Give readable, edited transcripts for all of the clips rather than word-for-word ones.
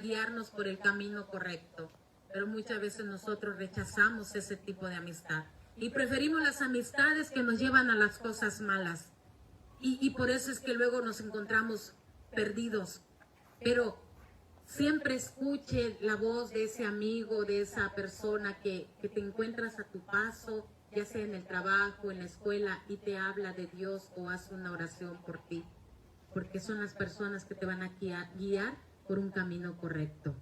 guiarnos por el camino correcto. Pero muchas veces nosotros rechazamos ese tipo de amistad y preferimos las amistades que nos llevan a las cosas malas. Y por eso es que luego nos encontramos perdidos. Pero siempre escuche la voz de ese amigo, de esa persona que te encuentras a tu paso, ya sea en el trabajo, en la escuela, y te habla de Dios o hace una oración por ti. Porque son las personas que te van a guiar por un camino correcto.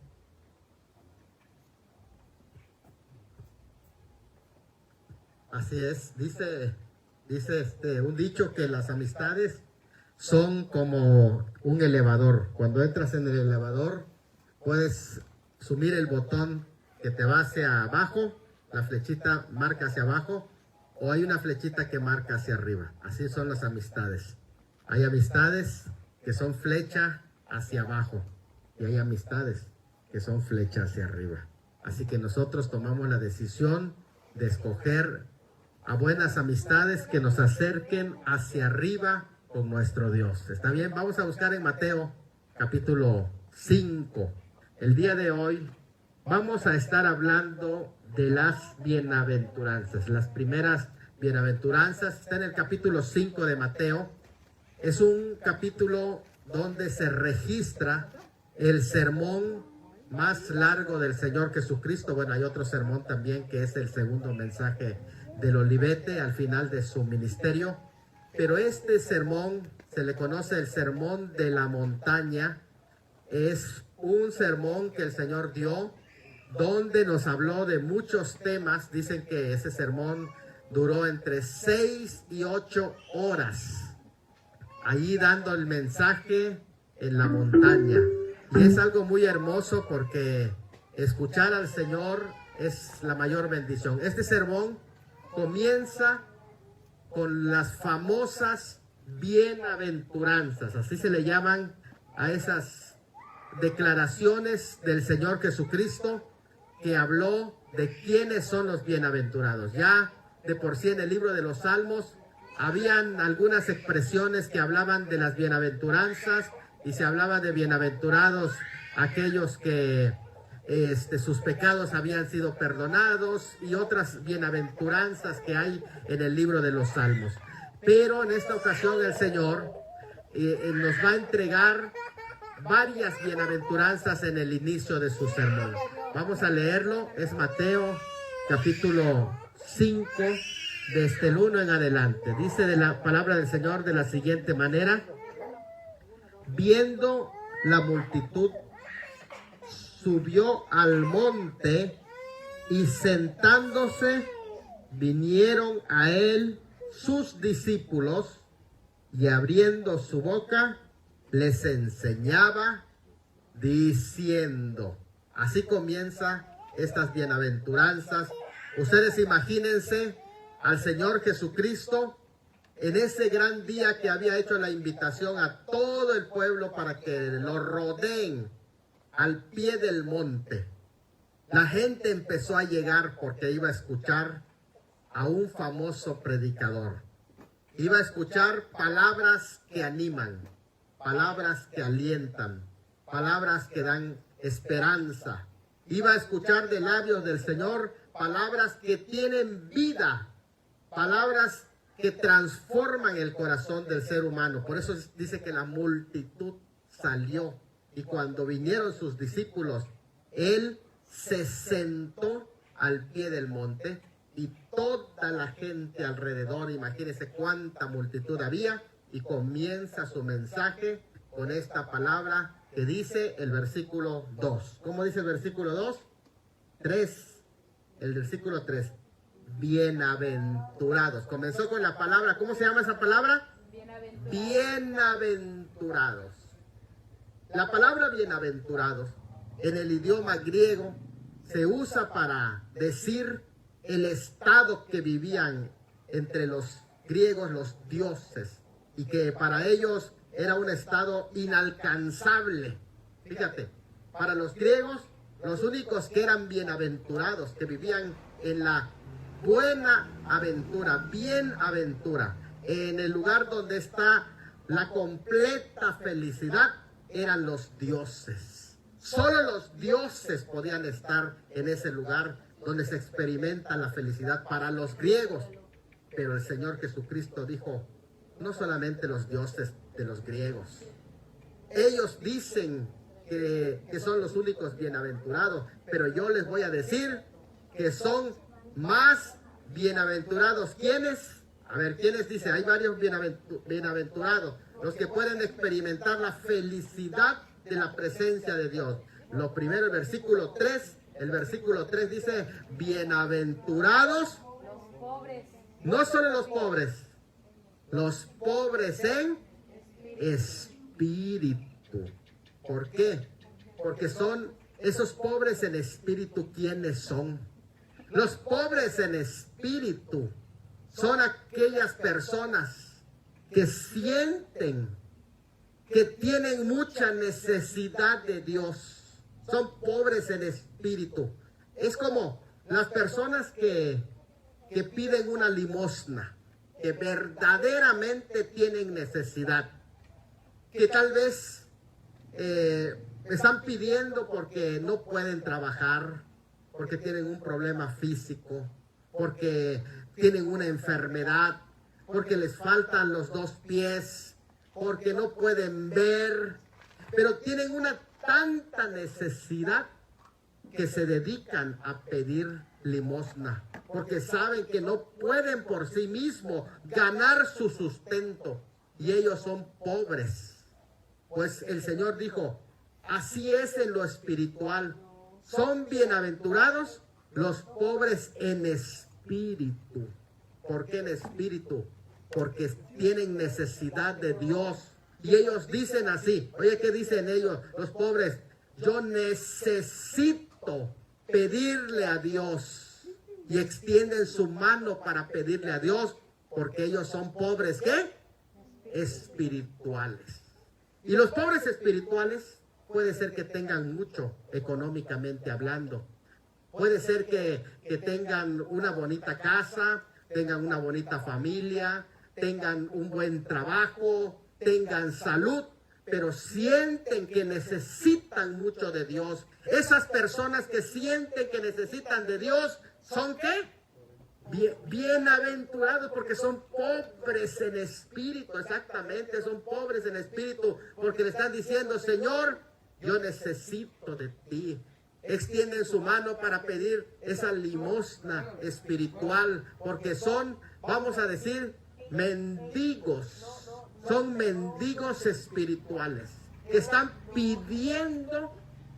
Así es, dice un dicho que las amistades son como un elevador. Cuando entras en el elevador, puedes sumir el botón que te va hacia abajo, la flechita marca hacia abajo, o hay una flechita que marca hacia arriba. Así son las amistades. Hay amistades que son flecha hacia abajo y hay amistades que son flecha hacia arriba. Así que nosotros tomamos la decisión de escoger a buenas amistades que nos acerquen hacia arriba con nuestro Dios. ¿Está bien? Vamos a buscar en Mateo capítulo 5. El día de hoy vamos a estar hablando de las bienaventuranzas. Las primeras bienaventuranzas está en el capítulo 5 de Mateo. Es un capítulo donde se registra el sermón más largo del Señor Jesucristo. Bueno, hay otro sermón también que es el segundo mensaje del Olivete al final de su ministerio. Pero este sermón se le conoce el sermón de la montaña. Es un sermón que el Señor dio donde nos habló de muchos temas. Dicen que ese sermón duró entre 6 y 8 horas. Ahí dando el mensaje en la montaña. Y es algo muy hermoso porque escuchar al Señor es la mayor bendición. Este sermón comienza con las famosas bienaventuranzas. Así se le llaman a esas declaraciones del Señor Jesucristo que habló de quiénes son los bienaventurados. Ya de por sí en el libro de los Salmos habían algunas expresiones que hablaban de las bienaventuranzas y se hablaba de bienaventurados aquellos que sus pecados habían sido perdonados y otras bienaventuranzas que hay en el libro de los Salmos. Pero en esta ocasión el Señor nos va a entregar varias bienaventuranzas en el inicio de su sermón. Vamos a leerlo, es Mateo capítulo 5, desde el 1 en adelante. Dice de la palabra del Señor de la siguiente manera: viendo la multitud, subió al monte y sentándose vinieron a él sus discípulos y abriendo su boca les enseñaba diciendo. Así comienza estas bienaventuranzas. Ustedes imagínense al Señor Jesucristo en ese gran día que había hecho la invitación a todo el pueblo para que lo rodeen al pie del monte. La gente empezó a llegar porque iba a escuchar a un famoso predicador. Iba a escuchar palabras que animan, palabras que alientan, palabras que dan esperanza. Iba a escuchar de labios del Señor palabras que tienen vida, palabras que transforman el corazón del ser humano. Por eso dice que la multitud salió. Y cuando vinieron sus discípulos, él se sentó al pie del monte y toda la gente alrededor, imagínense cuánta multitud había, y comienza su mensaje con esta palabra que dice el versículo 2. ¿Cómo dice el versículo 2? 3. El versículo 3. Bienaventurados. Comenzó con la palabra, ¿cómo se llama esa palabra? Bienaventurados. La palabra bienaventurados en el idioma griego se usa para decir el estado que vivían entre los griegos los dioses y que para ellos era un estado inalcanzable. Fíjate, para los griegos los únicos que eran bienaventurados, que vivían en la buena aventura, bienaventura, en el lugar donde está la completa felicidad, eran los dioses. Solo los dioses podían estar en ese lugar donde se experimenta la felicidad para los griegos. Pero el Señor Jesucristo dijo, no solamente los dioses de los griegos. Ellos dicen que son los únicos bienaventurados, pero yo les voy a decir que son más bienaventurados. ¿Quiénes? A ver, ¿quiénes dice? Hay varios bienaventurados. Los que pueden experimentar la felicidad de la presencia de Dios. Lo primero, el versículo 3. El versículo 3 dice, bienaventurados. Los pobres. No solo los pobres en espíritu. ¿Por qué? Porque son esos pobres en espíritu. ¿Quiénes son? Los pobres en espíritu son aquellas personas que sienten que tienen mucha necesidad de Dios. Son pobres en espíritu. Es como las personas que piden una limosna, que verdaderamente tienen necesidad, que tal vez están pidiendo porque no pueden trabajar, porque tienen un problema físico, porque tienen una enfermedad, porque les faltan los 2 pies, porque no pueden ver, pero tienen una tanta necesidad que se dedican a pedir limosna, porque saben que no pueden por sí mismos ganar su sustento y ellos son pobres. Pues el Señor dijo, así es en lo espiritual. Son bienaventurados los pobres en espíritu. ¿Por qué en espíritu? Porque tienen necesidad de Dios. Y ellos dicen así, oye, ¿qué dicen ellos, los pobres? Yo necesito pedirle a Dios. Y extienden su mano para pedirle a Dios, porque ellos son pobres, ¿qué? Espirituales. Y los pobres espirituales puede ser que tengan mucho económicamente hablando. Puede ser que tengan una bonita casa, tengan una bonita familia, tengan un buen trabajo, tengan salud, pero sienten que necesitan mucho de Dios. Esas personas que sienten que necesitan de Dios, ¿son qué? Bienaventurados, porque son pobres en espíritu. Exactamente, son pobres en espíritu, porque le están diciendo, Señor, yo necesito de ti. Extienden su mano para pedir esa limosna espiritual, porque son, vamos a decir, mendigos. Son mendigos espirituales que están pidiendo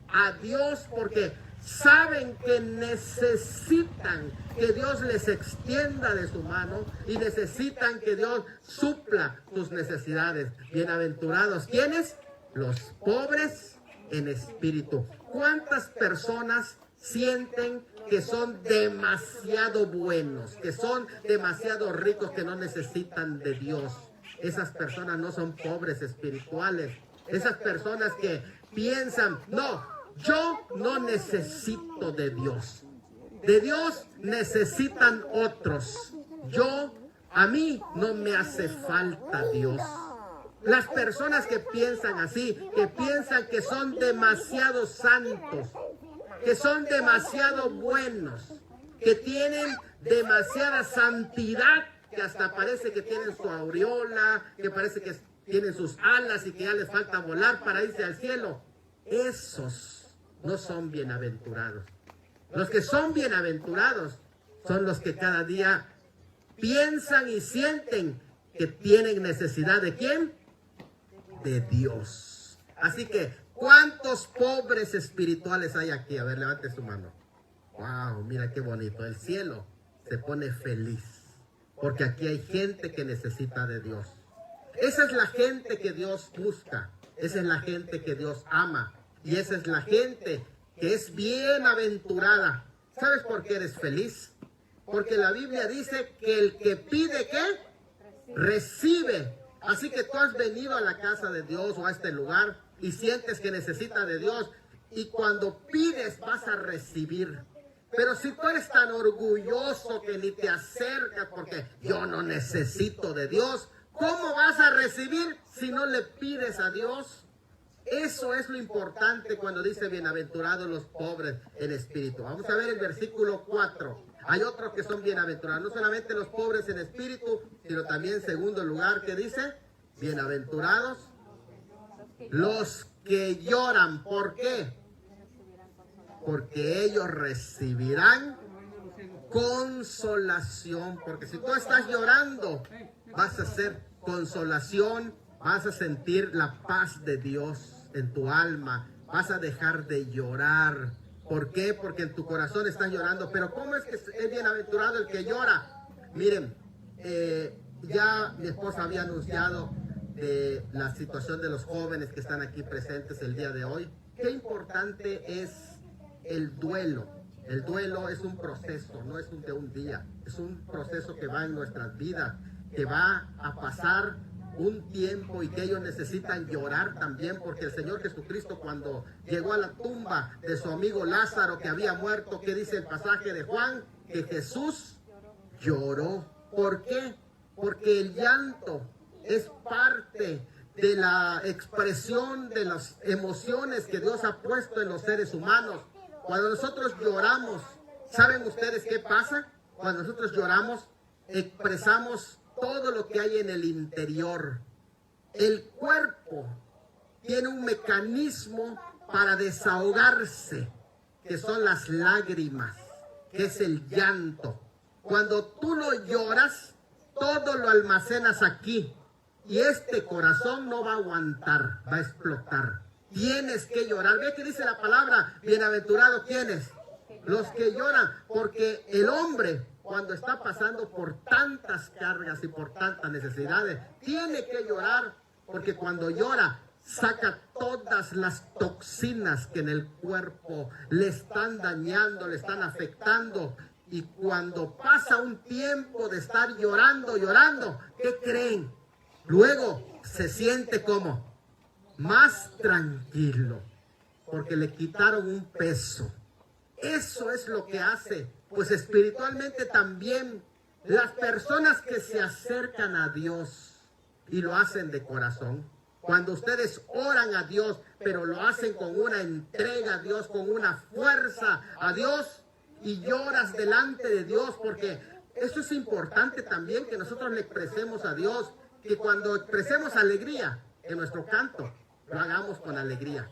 a Dios porque saben que necesitan que Dios les extienda de su mano y necesitan que Dios supla sus necesidades. Bienaventurados, ¿quiénes? Los pobres en espíritu. ¿Cuántas personas sienten que son demasiado buenos, que son demasiado ricos, que no necesitan de Dios? Esas personas no son pobres espirituales. Esas personas que piensan, no, yo no necesito de Dios. De Dios necesitan otros. A mí no me hace falta Dios. Las personas que piensan así, que piensan que son demasiado santos, que son demasiado buenos, que tienen demasiada santidad, que hasta parece que tienen su aureola, que parece que tienen sus alas y que ya les falta volar para irse al cielo. Esos no son bienaventurados. Los que son bienaventurados son los que cada día piensan y sienten que tienen necesidad ¿de quién? De Dios. Así que, ¿cuántos pobres espirituales hay aquí? A ver, levante su mano. Wow, mira qué bonito. El cielo se pone feliz, porque aquí hay gente que necesita de Dios. Esa es la gente que Dios busca. Esa es la gente que Dios ama. Y esa es la gente que es bienaventurada. ¿Sabes por qué eres feliz? Porque la Biblia dice que el que pide, ¿qué? Recibe. Así que tú has venido a la casa de Dios o a este lugar y sientes que necesitas de Dios. Y cuando pides vas a recibir. Pero si tú eres tan orgulloso que ni te acercas porque yo no necesito de Dios, ¿cómo vas a recibir si no le pides a Dios? Eso es lo importante cuando dice bienaventurados los pobres en espíritu. Vamos a ver el versículo 4. Hay otros que son bienaventurados, no solamente los pobres en espíritu, sino también en segundo lugar que dice, bienaventurados los que lloran. ¿Por qué? Porque ellos recibirán consolación. Porque si tú estás llorando, vas a hacer consolación, vas a sentir la paz de Dios en tu alma, vas a dejar de llorar. ¿Por qué? Porque en tu corazón estás llorando. Pero ¿cómo es que es bienaventurado el que llora? Miren, ya mi esposa había anunciado de la situación de los jóvenes que están aquí presentes el día de hoy. Qué importante es el duelo. El duelo es un proceso, no es de un día. Es un proceso que va en nuestras vidas, que va a pasar un tiempo y que ellos necesitan llorar también, porque el Señor Jesucristo, cuando llegó a la tumba de su amigo Lázaro que había muerto, ¿qué dice el pasaje de Juan? Que Jesús lloró. ¿Por qué? Porque el llanto es parte de la expresión de las emociones que Dios ha puesto en los seres humanos. Cuando nosotros lloramos, ¿saben ustedes qué pasa? Cuando nosotros lloramos, expresamos todo lo que hay en el interior. El cuerpo tiene un mecanismo para desahogarse, que son las lágrimas, que es el llanto. Cuando tú lo lloras, todo lo almacenas aquí. Y este corazón no va a aguantar, va a explotar. Tienes que llorar. Ve que dice la palabra, bienaventurados, ¿quiénes? Los que lloran, porque el hombre, cuando está pasando por tantas cargas y por tantas necesidades, tiene que llorar, porque cuando llora, saca todas las toxinas que en el cuerpo le están dañando, le están afectando. Y cuando pasa un tiempo de estar llorando, ¿qué creen? Luego se siente como más tranquilo, porque le quitaron un peso. Eso es lo que hace. Pues espiritualmente también las personas que se acercan a Dios y lo hacen de corazón, cuando ustedes oran a Dios, pero lo hacen con una entrega a Dios, con una fuerza a Dios, y lloras delante de Dios, porque eso es importante también, que nosotros le expresemos a Dios, que cuando expresemos alegría en nuestro canto, lo hagamos con alegría.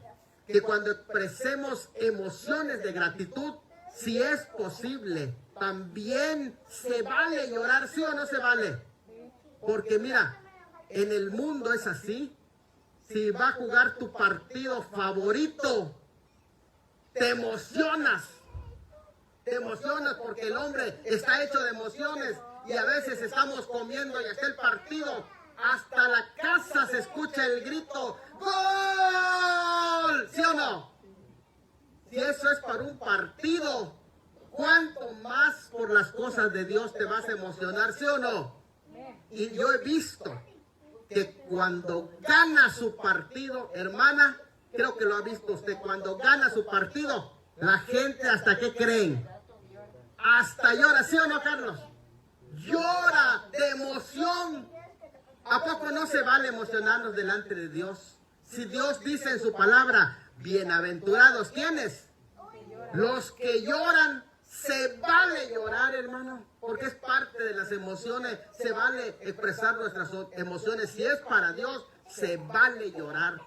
Que cuando expresemos emociones de gratitud, si es posible, también se vale llorar, ¿sí o no se vale? Porque mira, en el mundo es así. Si va a jugar tu partido favorito, te emocionas porque el hombre está hecho de emociones, y a veces estamos comiendo y está el partido, hasta la casa se escucha el grito, ¡gol! ¿Sí o no? Si eso es para un partido, ¿cuánto más por las cosas de Dios te vas a emocionar? ¿Sí o no? Y yo he visto que cuando gana su partido, hermana, creo que lo ha visto usted, cuando gana su partido, la gente, ¿hasta qué creen? Hasta llora, ¿sí o no, Carlos? Llora de emoción. ¿A poco no se vale emocionarnos delante de Dios? Si Dios dice en su palabra, bienaventurados, ¿quiénes? Los que lloran. Se vale llorar, hermano, porque es parte de las emociones. Se vale expresar nuestras emociones. Si es para Dios, se vale llorar.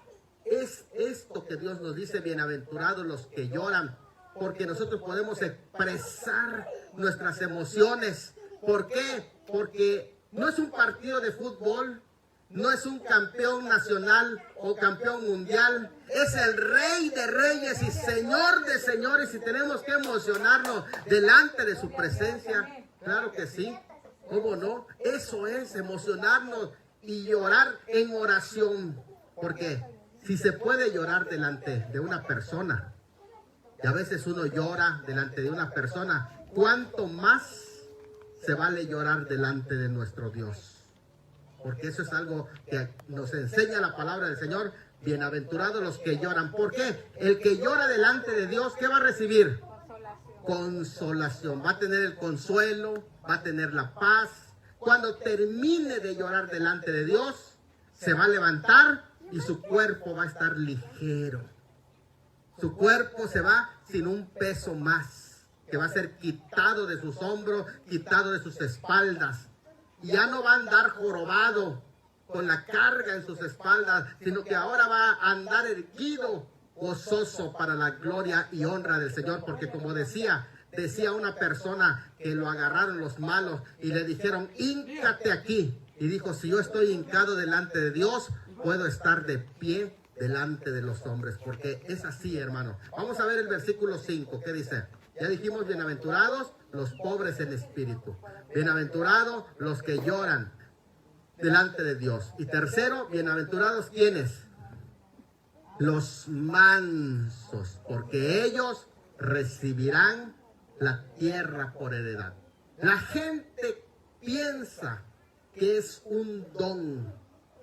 Es esto que Dios nos dice, bienaventurados los que lloran, porque nosotros podemos expresar nuestras emociones. ¿Por qué? Porque no es un partido de fútbol, no es un campeón nacional o campeón mundial, es el Rey de Reyes y Señor de Señores, y tenemos que emocionarnos delante de su presencia. Claro que sí, ¿cómo no? Eso es emocionarnos y llorar en oración, porque si se puede llorar delante de una persona, y a veces uno llora delante de una persona, ¿cuánto más se vale llorar delante de nuestro Dios? Porque eso es algo que nos enseña la palabra del Señor. Bienaventurados los que lloran. ¿Por qué? El que llora delante de Dios, ¿qué va a recibir? Consolación. Va a tener el consuelo, va a tener la paz. Cuando termine de llorar delante de Dios, se va a levantar y su cuerpo va a estar ligero. Su cuerpo se va sin un peso más, que va a ser quitado de sus hombros, quitado de sus espaldas. Y ya no va a andar jorobado con la carga en sus espaldas, sino que ahora va a andar erguido, gozoso para la gloria y honra del Señor. Porque como decía una persona que lo agarraron los malos y le dijeron, híncate aquí. Y dijo, si yo estoy hincado delante de Dios, puedo estar de pie delante de los hombres, porque es así, hermano. Vamos a ver el versículo 5, ¿qué dice? Ya dijimos, bienaventurados los pobres en espíritu, bienaventurados los que lloran delante de Dios. Y tercero, bienaventurados ¿quiénes? Los mansos, porque ellos recibirán la tierra por heredad. La gente piensa que es un don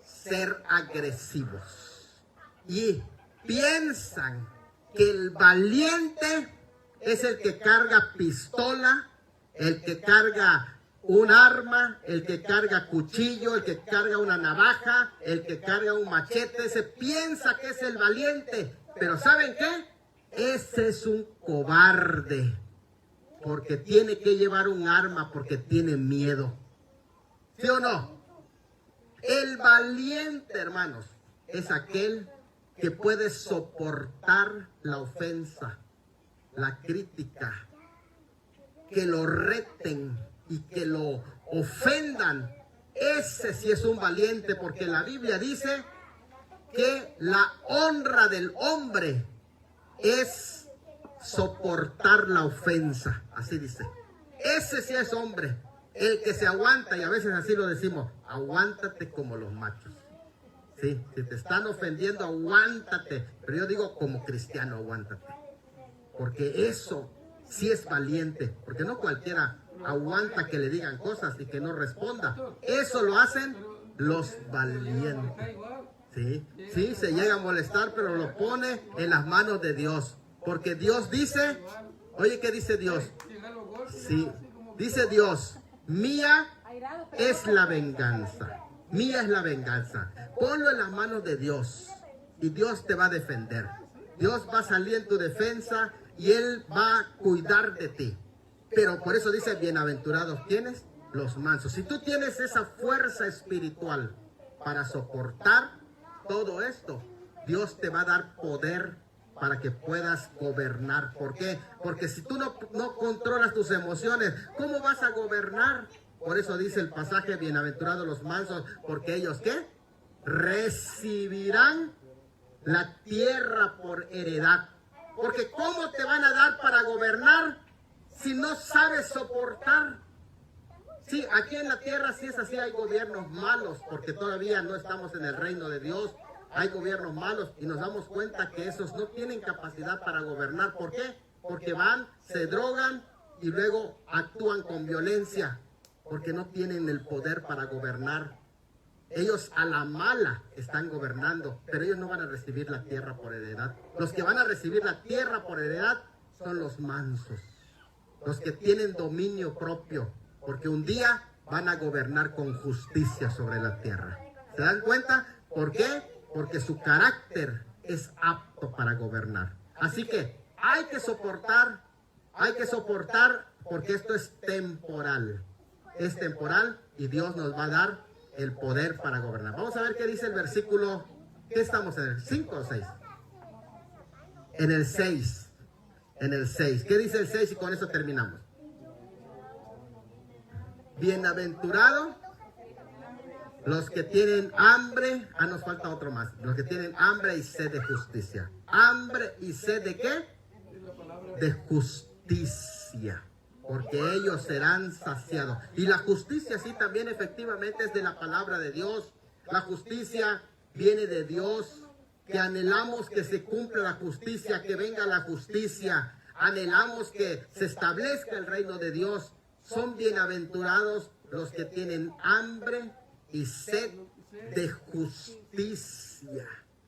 ser agresivos y piensan que el valiente es el que carga pistola, el que carga un arma, el que carga cuchillo, el que carga una navaja, el que carga un machete. Se piensa que es el valiente, pero ¿saben qué? Ese es un cobarde, porque tiene que llevar un arma, porque tiene miedo. ¿Sí o no? El valiente, hermanos, es aquel que puede soportar la ofensa, la crítica, que lo reten y que lo ofendan. Ese sí es un valiente, porque la Biblia dice que la honra del hombre es soportar la ofensa. Así dice. Ese sí es hombre. El que se aguanta, y a veces así lo decimos, aguántate como los machos. Sí, si te están ofendiendo, aguántate. Pero yo digo como cristiano, aguántate. Porque eso sí es valiente. Porque no cualquiera aguanta que le digan cosas y que no responda. Eso lo hacen los valientes. Sí, sí, se llega a molestar, pero lo pone en las manos de Dios. Porque Dios dice, oye, ¿qué dice Dios? Sí, dice Dios, mía es la venganza. Mía es la venganza. Ponlo en las manos de Dios y Dios te va a defender. Dios va a salir en tu defensa y Él va a cuidar de ti. Pero por eso dice, bienaventurados, ¿quiénes? Los mansos. Si tú tienes esa fuerza espiritual para soportar todo esto, Dios te va a dar poder para que puedas gobernar. ¿Por qué? Porque si tú no controlas tus emociones, ¿cómo vas a gobernar? Por eso dice el pasaje, bienaventurados los mansos, porque ellos, ¿qué? Recibirán la tierra por heredad. Porque ¿cómo te van a dar para gobernar si no sabes soportar? Sí, aquí en la tierra sí es así, hay gobiernos malos, porque todavía no estamos en el reino de Dios. Hay gobiernos malos y nos damos cuenta que esos no tienen capacidad para gobernar. ¿Por qué? Porque van, se drogan y luego actúan con violencia, porque no tienen el poder para gobernar. Ellos a la mala están gobernando, pero ellos no van a recibir la tierra por heredad. Los que van a recibir la tierra por heredad son los mansos, los que tienen dominio propio, porque un día van a gobernar con justicia sobre la tierra. ¿Se dan cuenta? ¿Por qué? Porque su carácter es apto para gobernar. Así que hay que soportar porque esto es temporal. Es temporal y Dios nos va a dar el poder para gobernar. Vamos a ver qué dice el versículo. ¿Qué estamos en el 5 o 6? En el 6. En el 6. ¿Qué dice el 6? Y con eso terminamos. Bienaventurado los que tienen hambre. Nos falta otro más. Los que tienen hambre y sed de justicia. ¿Hambre y sed de qué? De justicia. Porque ellos serán saciados. Y la justicia sí también efectivamente es de la palabra de Dios. La justicia viene de Dios. Que anhelamos que se cumpla la justicia, que venga la justicia. Anhelamos que se establezca el reino de Dios. Son bienaventurados los que tienen hambre y sed de justicia.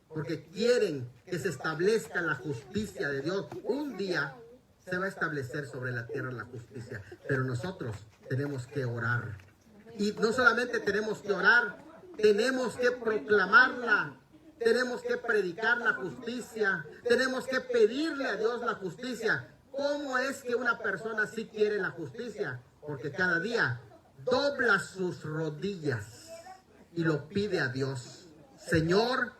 Porque quieren que se establezca la justicia de Dios. Un día se va a establecer sobre la tierra la justicia, pero nosotros tenemos que orar. Y no solamente tenemos que orar, tenemos que proclamarla. tenemos que predicar la justicia, tenemos que pedirle a Dios la justicia. ¿Cómo es que una persona sí quiere la justicia? Porque cada día dobla sus rodillas y lo pide a Dios. Señor,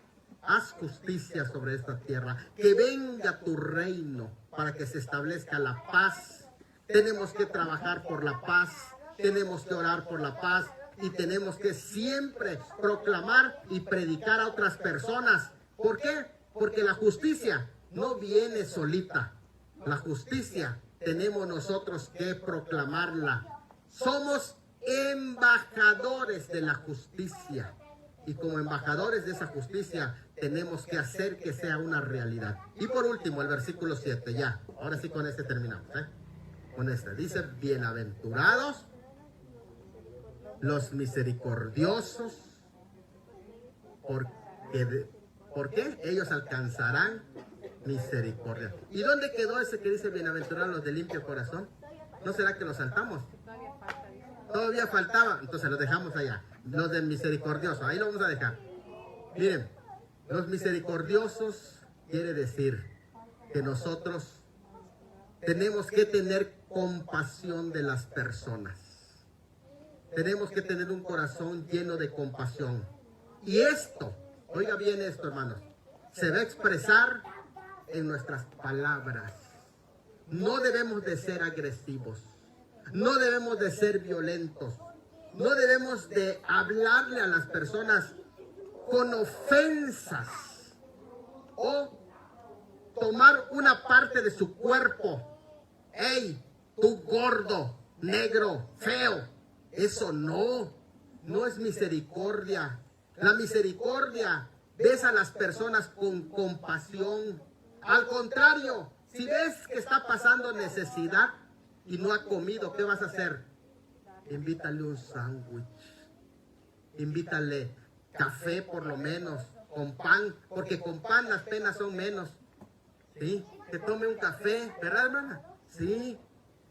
haz justicia sobre esta tierra, que venga tu reino para que se establezca la paz. Tenemos que trabajar por la paz, tenemos que orar por la paz y tenemos que siempre proclamar y predicar a otras personas. ¿Por qué? Porque la justicia no viene solita. La justicia tenemos nosotros que proclamarla. Somos embajadores de la justicia. Y como embajadores de esa justicia tenemos que hacer que sea una realidad. Y por último, el versículo 7, ya. Ahora sí con este terminamos. Con este. Dice, bienaventurados los misericordiosos, porque ellos alcanzarán misericordia. ¿Y dónde quedó ese que dice bienaventurados los de limpio corazón? ¿No será que lo saltamos? Todavía faltaba, entonces lo dejamos allá. Los de misericordiosos, ahí lo vamos a dejar. Miren, los misericordiosos quiere decir que nosotros tenemos que tener compasión de las personas. Tenemos que tener un corazón lleno de compasión. Y esto, oiga bien esto, hermanos, se va a expresar en nuestras palabras. No debemos de ser agresivos. No debemos de ser violentos. No debemos de hablarle a las personas con ofensas o tomar una parte de su cuerpo. ¡Ey, tú gordo, negro, feo! Eso no es misericordia. La misericordia ves a las personas con compasión. Al contrario, si ves que está pasando necesidad y no ha comido, ¿qué vas a hacer? Invítale un sándwich. Invítale café por lo menos, con pan, porque con pan las penas son menos. ¿Sí? Que tome un café, ¿verdad, hermana? Sí.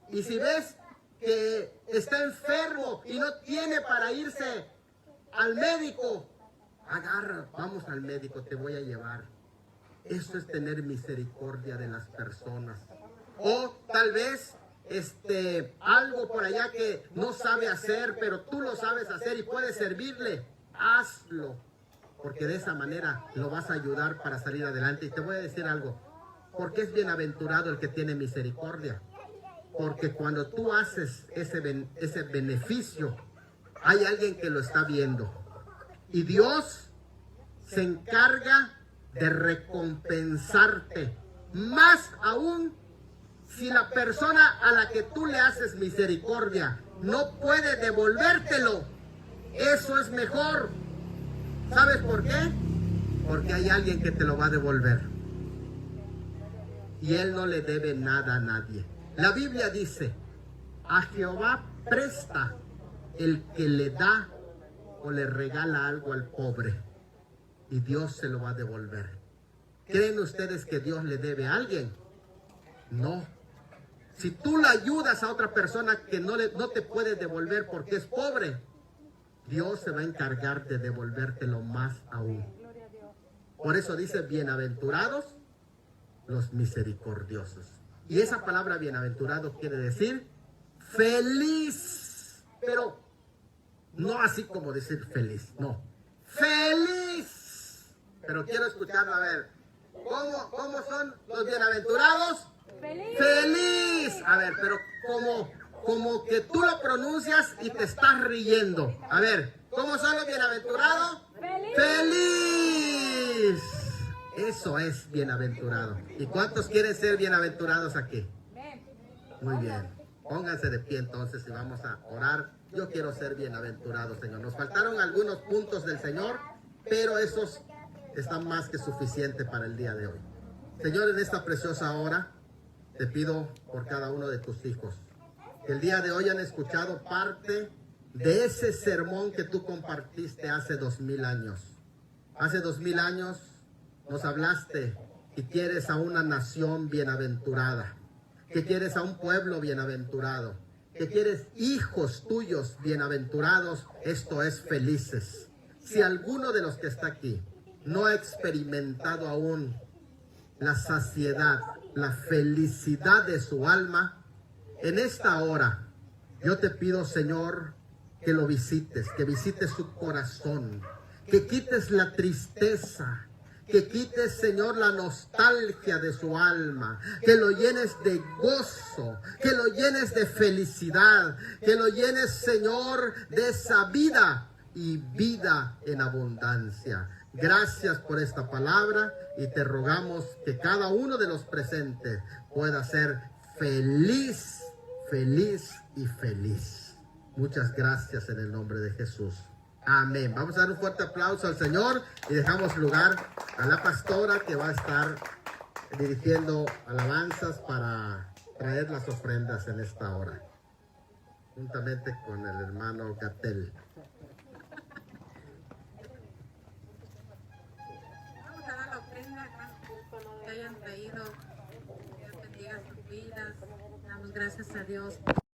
Y si ves que está enfermo y no tiene para irse al médico, agarra, vamos al médico, te voy a llevar. Eso es tener misericordia de las personas. O tal vez algo por allá que no sabe hacer, pero tú lo sabes hacer y puedes servirle. Hazlo, porque de esa manera lo vas a ayudar para salir adelante. Y te voy a decir algo, porque es bienaventurado el que tiene misericordia. Porque cuando tú haces ese beneficio, hay alguien que lo está viendo. Y Dios se encarga de recompensarte. Más aún si la persona a la que tú le haces misericordia no puede devolvértelo. Eso es mejor. ¿Sabes por qué? Porque hay alguien que te lo va a devolver. Y él no le debe nada a nadie. La Biblia dice, a Jehová presta el que le da o le regala algo al pobre. Y Dios se lo va a devolver. ¿Creen ustedes que Dios le debe a alguien? No. Si tú le ayudas a otra persona que no te puede devolver porque es pobre, Dios se va a encargar de devolvértelo más aún. Por eso dice, bienaventurados los misericordiosos. Y esa palabra bienaventurado quiere decir feliz. Pero no así como decir feliz, no. ¡Feliz! Pero quiero escucharlo, a ver. ¿Cómo son los bienaventurados? ¡Feliz! ¡Feliz! A ver, pero como que tú lo pronuncias y te estás riendo. A ver, ¿cómo son los bienaventurados? ¡Feliz! ¡Feliz! Eso es bienaventurado. ¿Y cuántos quieren ser bienaventurados aquí? Muy bien. Pónganse de pie entonces y vamos a orar. Yo quiero ser bienaventurado, Señor. Nos faltaron algunos puntos del Señor, pero esos están más que suficientes para el día de hoy. Señor, en esta preciosa hora, te pido por cada uno de tus hijos, que el día de hoy han escuchado parte de ese sermón que tú compartiste hace 2000 años. Hace 2000 años nos hablaste que quieres a una nación bienaventurada, que quieres a un pueblo bienaventurado, que quieres hijos tuyos bienaventurados, esto es felices. Si alguno de los que está aquí no ha experimentado aún la saciedad, la felicidad de su alma, en esta hora yo te pido, Señor, que lo visites, que visites su corazón, que quites la tristeza, que quites, Señor, la nostalgia de su alma, que lo llenes de gozo, que lo llenes de felicidad, que lo llenes, Señor, de esa vida y vida en abundancia. Gracias por esta palabra y te rogamos que cada uno de los presentes pueda ser feliz, feliz y feliz. Muchas gracias en el nombre de Jesús. Amén. Vamos a dar un fuerte aplauso al Señor y dejamos lugar a la pastora que va a estar dirigiendo alabanzas para traer las ofrendas en esta hora, juntamente con el hermano Gatel. Vamos a dar la ofrenda que hayan traído. Dios bendiga sus vidas. Damos gracias a Dios.